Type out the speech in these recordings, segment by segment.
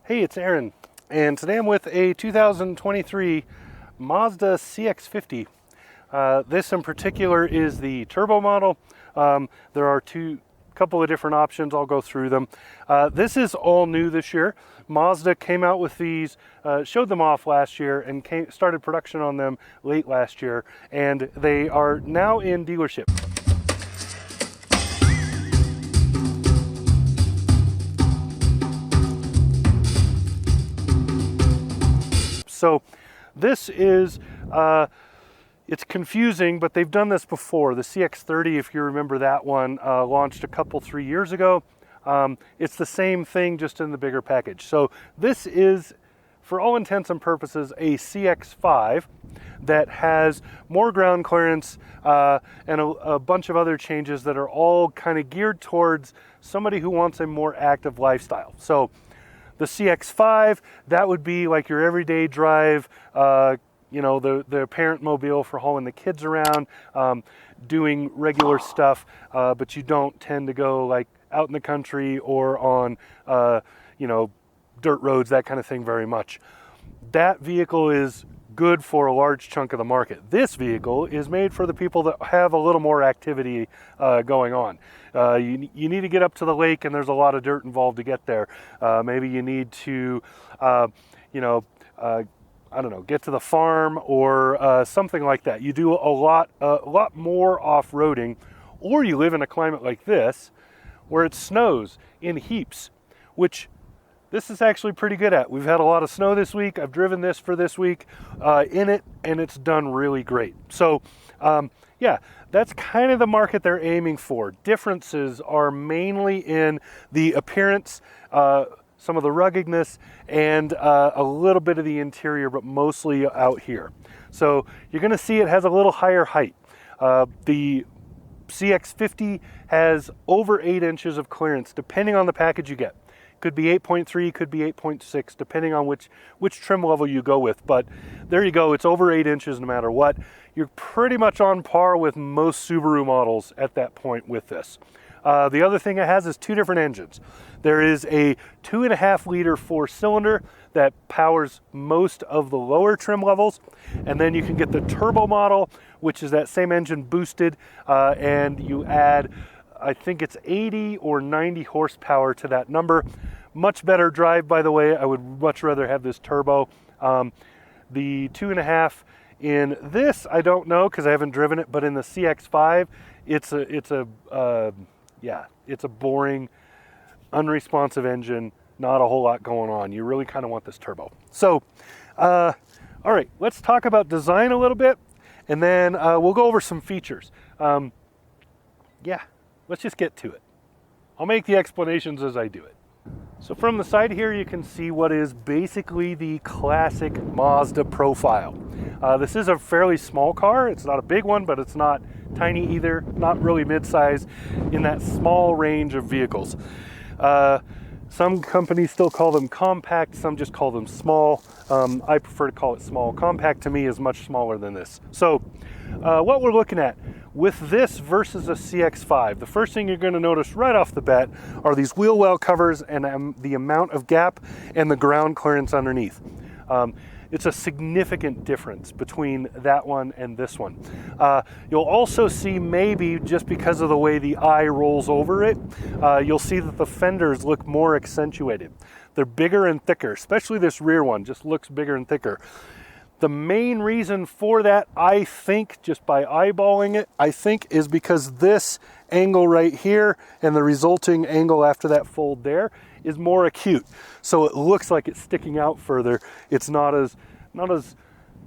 Hey, it's Aaron, and today I'm with a 2023 Mazda CX-50. This in particular is the turbo model. There are couple of different options. I'll go through them. This is all new this year. Mazda came out with these, showed them off last year, and started production on them late last year, and they are now in dealership. So this is, it's confusing, but they've done this before. The CX-30, if you remember that one, launched 3 years ago. It's the same thing, just in the bigger package. So this is, for all intents and purposes, a CX-5 that has more ground clearance and a bunch of other changes that are all kind of geared towards somebody who wants a more active lifestyle. So the CX-5, that would be like your everyday drive, the parent mobile for hauling the kids around, doing regular stuff, but you don't tend to go like out in the country or on, dirt roads, that kind of thing very much. That vehicle is good for a large chunk of the market. This vehicle is made for the people that have a little more activity going on. You need to get up to the lake, and there's a lot of dirt involved to get there. Maybe you need to, get to the farm or something like that. You do a lot more off-roading, or you live in a climate like this where it snows in heaps, which this is actually pretty good at. We've had a lot of snow this week. I've driven this for this week in it, and it's done really great. So, that's kind of the market they're aiming for. Differences are mainly in the appearance, some of the ruggedness, and a little bit of the interior, but mostly out here. So you're going to see it has a little higher height. The CX-50 has over 8 inches of clearance, depending on the package you get. Could be 8.3, could be 8.6, depending on which trim level you go with. But there you go, it's over 8 inches no matter what. You're pretty much on par with most Subaru models at that point with this. The other thing it has is 2 different engines. There is a 2.5 liter 4-cylinder that powers most of the lower trim levels. And then you can get the turbo model, which is that same engine boosted, and you add, I think it's 80 or 90 horsepower to that number. Much better drive, by the way. I would much rather have this turbo. The 2.5 in this, I don't know because I haven't driven it, but in the CX-5, it's a boring, unresponsive engine. Not a whole lot going on. You really kind of want this turbo. So, all right, let's talk about design a little bit, and then we'll go over some features. Let's just get to it. I'll make the explanations as I do it. So from the side here, you can see what is basically the classic Mazda profile. This is a fairly small car. It's not a big one, but it's not tiny either, not really mid-size, in that small range of vehicles. Some companies still call them compact, some just call them small. I prefer to call it small. Compact to me is much smaller than this. So what we're looking at with this versus a CX-5, the first thing you're going to notice right off the bat are these wheel well covers and the amount of gap and the ground clearance underneath. It's a significant difference between that one and this one. You'll also see, maybe just because of the way the eye rolls over it, you'll see that the fenders look more accentuated. They're bigger and thicker, especially this rear one just looks bigger and thicker. The main reason for that, I think, just by eyeballing it, is because this angle right here and the resulting angle after that fold there is more acute. So it looks like it's sticking out further. It's not as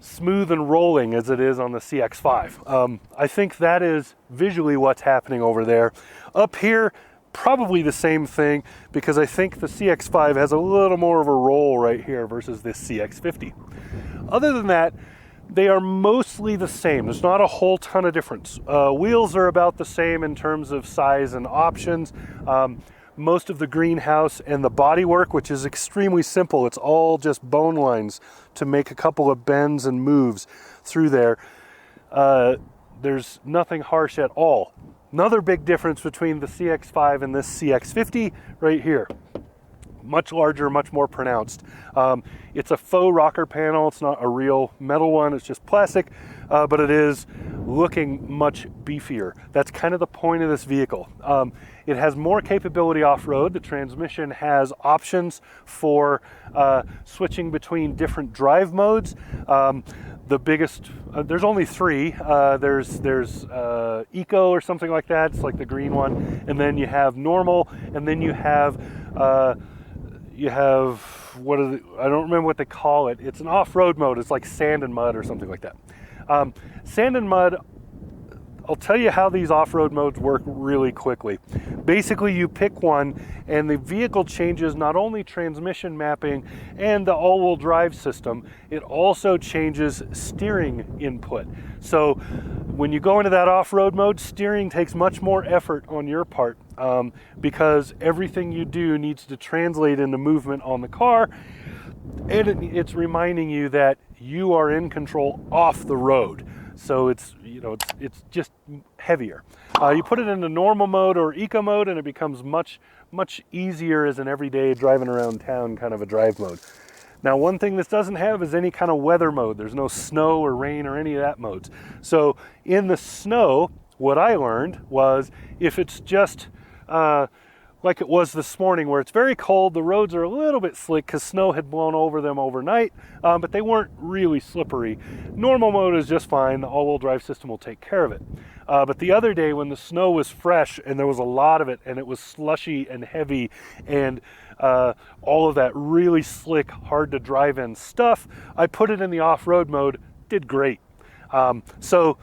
smooth and rolling as it is on the CX-5. I think that is visually what's happening over there. Up here, probably the same thing, because I think the CX-5 has a little more of a roll right here versus this CX-50. Other than that, they are mostly the same. There's not a whole ton of difference. Wheels are about the same in terms of size and options. Most of the greenhouse and the bodywork, which is extremely simple. It's all just bone lines to make a couple of bends and moves through there. There's nothing harsh at all. Another big difference between the CX-5 and this CX-50 right here. much larger, much more pronounced. It's a faux rocker panel. It's not a real metal one. It's just plastic, but it is looking much beefier. That's kind of the point of this vehicle. It has more capability off-road. The transmission has options for switching between different drive modes. The biggest, there's only three. There's Eco or something like that. It's like the green one. And then you have normal, and then you have what are I don't remember what they call it. It's an off-road mode. It's like sand and mud or something like that. Sand and mud, I'll tell you how these off-road modes work really quickly. Basically, you pick one and the vehicle changes not only transmission mapping and the all-wheel drive system, it also changes steering input. So when you go into that off-road mode, steering takes much more effort on your part because everything you do needs to translate into movement on the car, and it's reminding you that you are in control off the road. So it's just heavier. You put it into normal mode or eco mode and it becomes much easier as an everyday driving around town kind of a drive mode. Now, one thing this doesn't have is any kind of weather mode. There's no snow or rain or any of that modes. So in the snow, what I learned was if it's just like it was this morning where it's very cold, the roads are a little bit slick because snow had blown over them overnight, but they weren't really slippery. Normal mode is just fine. The all-wheel drive system will take care of it. But the other day when the snow was fresh and there was a lot of it and it was slushy and heavy and all of that really slick, hard to drive in stuff, I put it in the off-road mode, did great. So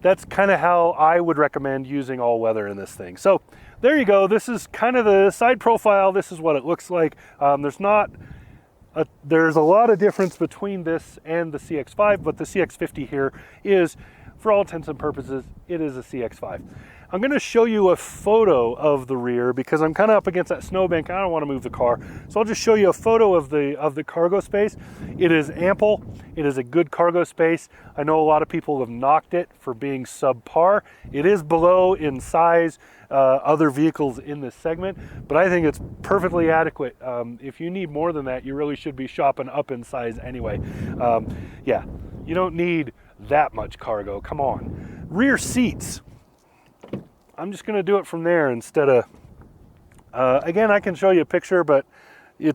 that's kind of how I would recommend using all weather in this thing. So there you go. This is kind of the side profile. This is what it looks like. There's a lot of difference between this and the CX-5, but the CX-50 here is, for all intents and purposes, it is a CX-5. I'm going to show you a photo of the rear because I'm kind of up against that snowbank. I don't want to move the car. So I'll just show you a photo of the cargo space. It is ample. It is a good cargo space. I know a lot of people have knocked it for being subpar. It is below in size other vehicles in this segment, but I think it's perfectly adequate. If you need more than that, you really should be shopping up in size anyway. Yeah, you don't need that much cargo. Come on. Rear seats. I'm just going to do it from there instead of, again, I can show you a picture, but I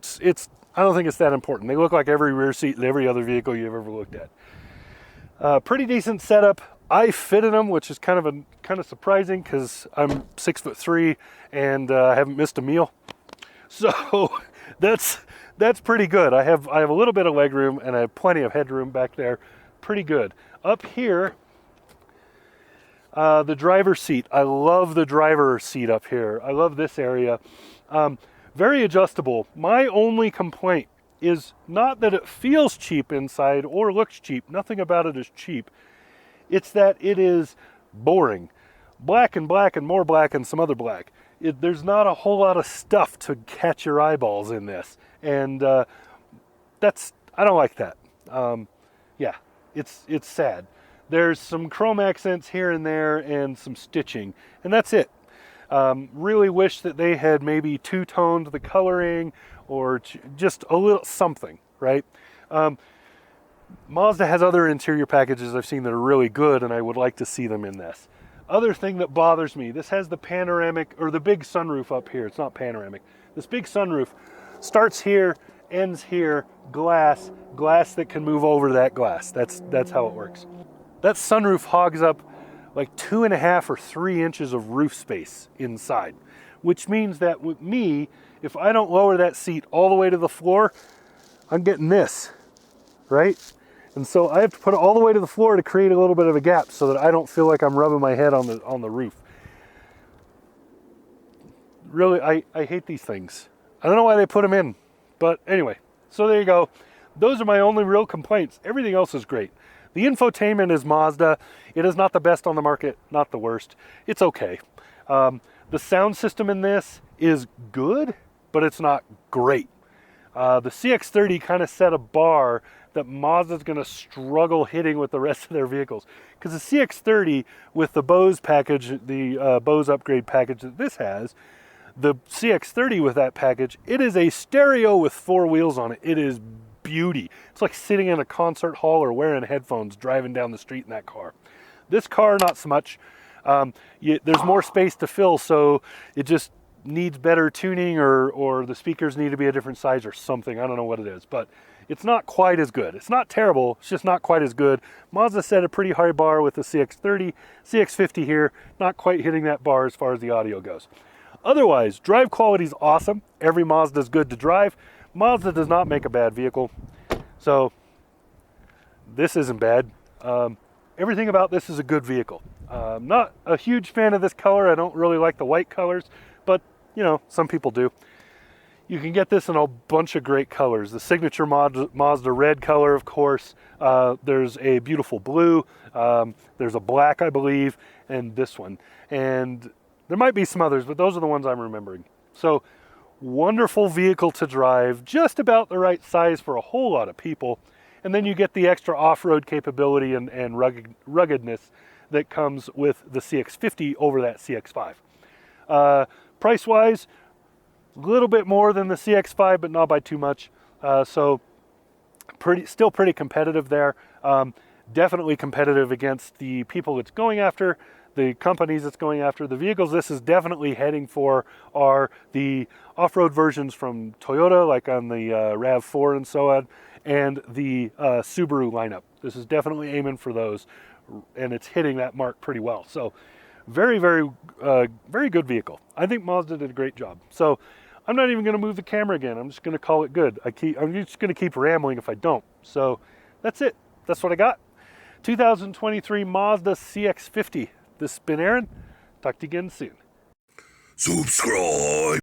don't think it's that important. They look like every rear seat in every other vehicle you've ever looked at. Pretty decent setup. I fitted them, which is kind of surprising because I'm 6'3" and I haven't missed a meal. So that's pretty good. I have a little bit of leg room and I have plenty of headroom back there. Pretty good. Up here, the driver's seat. I love the driver's seat up here. I love this area. Very adjustable. My only complaint is not that it feels cheap inside or looks cheap. Nothing about it is cheap. It's that it is boring. Black and more black and some other black. There's not a whole lot of stuff to catch your eyeballs in this. And I don't like that. Yeah, it's sad. There's some chrome accents here and there and some stitching, and that's it. Really wish that they had maybe two-toned the coloring or just a little something, right? Mazda has other interior packages I've seen that are really good, and I would like to see them in this. Other thing that bothers me, this has the panoramic, or the big sunroof up here. It's not panoramic. This big sunroof starts here, ends here, glass that can move over that glass. That's how it works. That sunroof hogs up like 2.5 or 3 inches of roof space inside, which means that with me, if I don't lower that seat all the way to the floor, I'm getting this, right? And so I have to put it all the way to the floor to create a little bit of a gap so that I don't feel like I'm rubbing my head on the roof. Really, I hate these things. I don't know why they put them in, but anyway, so there you go. Those are my only real complaints. Everything else is great. The infotainment is Mazda. It is not the best on the market, not the worst. It's okay. The sound system in this is good, but it's not great. The CX-30 kind of set a bar that Mazda's going to struggle hitting with the rest of their vehicles. Because the CX-30 with the Bose package, the Bose upgrade package that this has, The CX-30 with that package, it is a stereo with 4 wheels on it. It is beauty. It's like sitting in a concert hall or wearing headphones driving down the street in that car. This car, not so much. There's more space to fill, so it just needs better tuning, or the speakers need to be a different size or something. I don't know what it is, but it's not quite as good. It's not terrible, it's just not quite as good. Mazda set a pretty high bar with the CX-30. CX-50 here, not quite hitting that bar as far as the audio goes. Otherwise, drive quality is awesome. Every Mazda is good to drive. Mazda does not make a bad vehicle, so this isn't bad. Everything about this is a good vehicle. Not a huge fan of this color. I don't really like the white colors, but you know, some people do. You can get this in a bunch of great colors. The signature Mazda red color, of course. There's a beautiful blue. There's a black, I believe, and this one. And there might be some others, but those are the ones I'm remembering. So, wonderful vehicle to drive, just about the right size for a whole lot of people. And then you get the extra off-road capability and ruggedness that comes with the CX-50 over that CX-5. Price-wise, a little bit more than the CX-5, but not by too much. So still pretty competitive there. Definitely competitive against the people it's going after, the companies it's going after. The vehicles this is definitely heading for are the off-road versions from Toyota, like on the RAV4 and so on, and the Subaru lineup. This is definitely aiming for those, and it's hitting that mark pretty well. So very, very, very good vehicle. I think Mazda did a great job. So I'm not even going to move the camera again. I'm just going to call it good. I'm just going to keep rambling if I don't. So that's it. That's what I got. 2023 Mazda CX-50. This has been Aaron. Talk to you again soon. Subscribe.